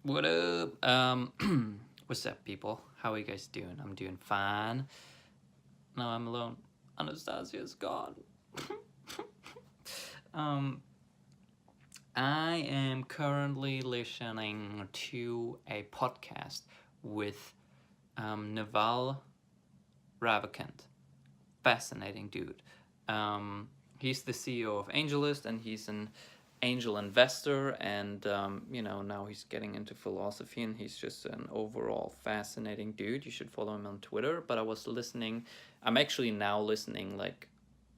What up? What's up, people? How are you guys doing? I'm doing fine. Now I'm alone. Anastasia's gone. um, I am currently listening to a podcast with Naval Ravikant. Fascinating dude. He's the CEO of AngelList, and he's an angel investor, and now he's getting into philosophy, and he's just an overall fascinating dude. You should follow him on Twitter. But I'm actually now listening, like,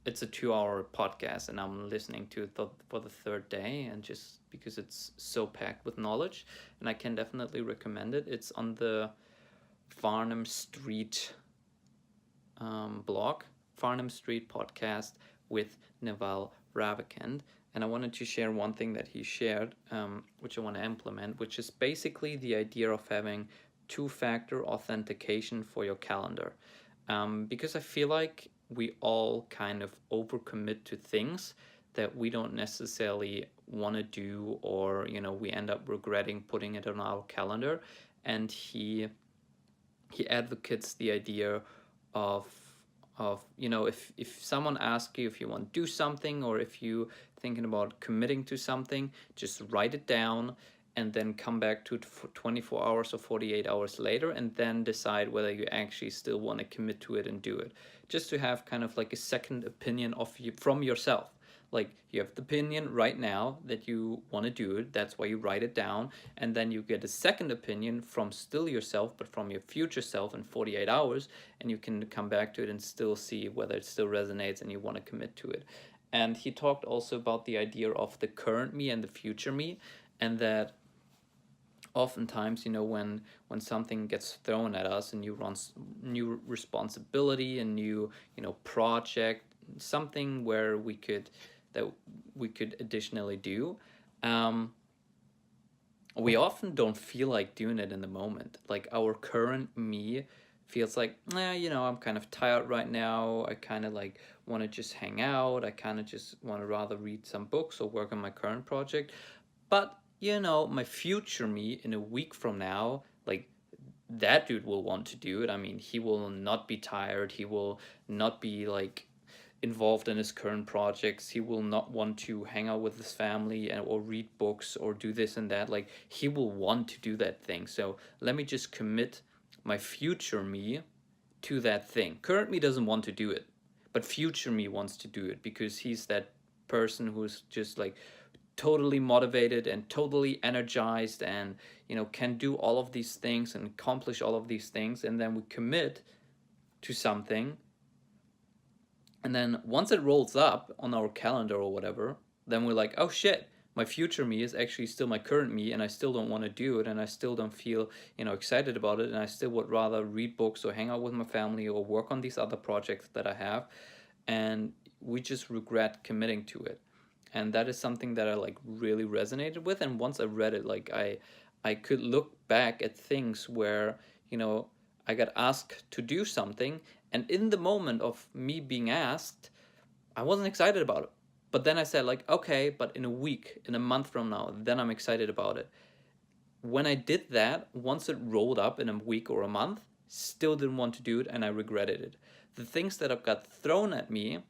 it's a 2 hour podcast, and I'm listening to it for the third day, and just because it's so packed with knowledge, and I can definitely recommend it. It's on the Farnham Street blog, Farnham Street podcast with Naval Ravikant. And I wanted to share one thing that he shared, which I want to implement, which is basically the idea of having two-factor authentication for your calendar. Because I feel like we all kind of overcommit to things that we don't necessarily want to do, or we end up regretting putting it on our calendar. And he advocates the idea of if someone asks you if you want to do something, or if you thinking about committing to something, just write it down and then come back to it for 24 hours or 48 hours later, and then decide whether you actually still want to commit to it and do it, just to have kind of like a second opinion of you from yourself. Like, you have the opinion right now that you want to do it, that's why you write it down, and then you get a second opinion from still yourself, but from your future self in 48 hours, and you can come back to it and still see whether it still resonates and you want to commit to it. And he talked also about the idea of the current me and the future me, and that oftentimes, when something gets thrown at us, a new responsibility, a new project, something where we could additionally do, we often don't feel like doing it in the moment. Like, our current me feels like, I'm kind of tired right now, I kind of like want to just hang out, I kind of just want to rather read some books or work on my current project. But my future me in a week from now, like, that dude will want to do it. I mean, he will not be tired, he will not be like involved in his current projects, he will not want to hang out with his family or read books or do this and that. Like, he will want to do that thing. So let me just commit my future me to that thing. Current me doesn't want to do it, but future me wants to do it, because he's that person who's just like totally motivated and totally energized, and can do all of these things and accomplish all of these things. And then we commit to something, and then once it rolls up on our calendar or whatever, then we're like, oh shit, my future me is actually still my current me, and I still don't want to do it, and I still don't feel excited about it, and I still would rather read books or hang out with my family or work on these other projects that I have. And we just regret committing to it. And that is something that I like really resonated with. And once I read it, like, I could look back at things where I got asked to do something, and in the moment of me being asked, I wasn't excited about it. But then I said, like, okay, but in a week, in a month from now, then I'm excited about it. When I did that, once it rolled up in a week or a month, still didn't want to do it, and I regretted it. The things that have got thrown at me,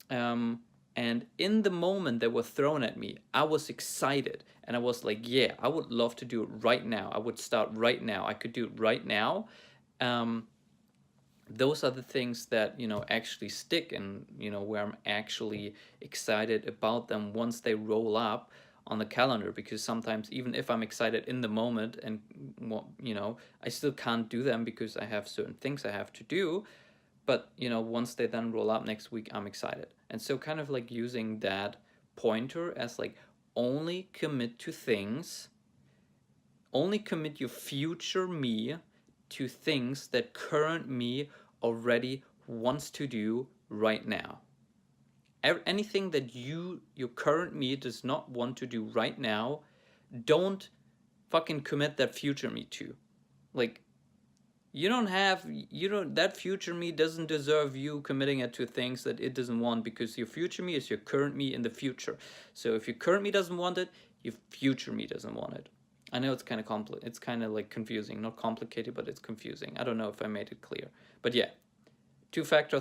and in the moment they were thrown at me, I was excited, and I was like, yeah, I would love to do it right now. I would start right now. I could do it right now. Those are the things that actually stick, and where I'm actually excited about them once they roll up on the calendar. Because sometimes, even if I'm excited in the moment, and I still can't do them because I have certain things I have to do. But once they then roll up next week, I'm excited. And so, kind of like using that pointer as like, only commit to things, only commit your future me to things that current me already wants to do right now. Anything that your current me does not want to do right now, don't fucking commit that future me to. Like, that future me doesn't deserve you committing it to things that it doesn't want, because your future me is your current me in the future. So if your current me doesn't want it, your future me doesn't want it. I know it's kind of it's kind of like confusing, not complicated, but it's confusing. I don't know if I made it clear, but yeah, two-factor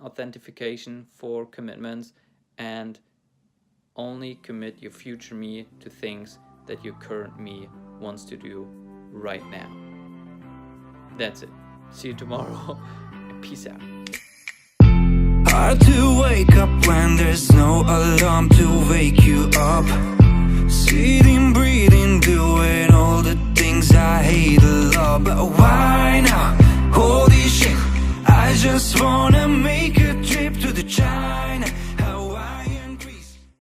authentication for commitments, and only commit your future me to things that your current me wants to do right now. That's it. See you tomorrow. Peace out. Hard to wake up when there's no alarm to wake you up. Sitting, breathing, doing all the things I hate a lot. But why now? Holy shit, I just want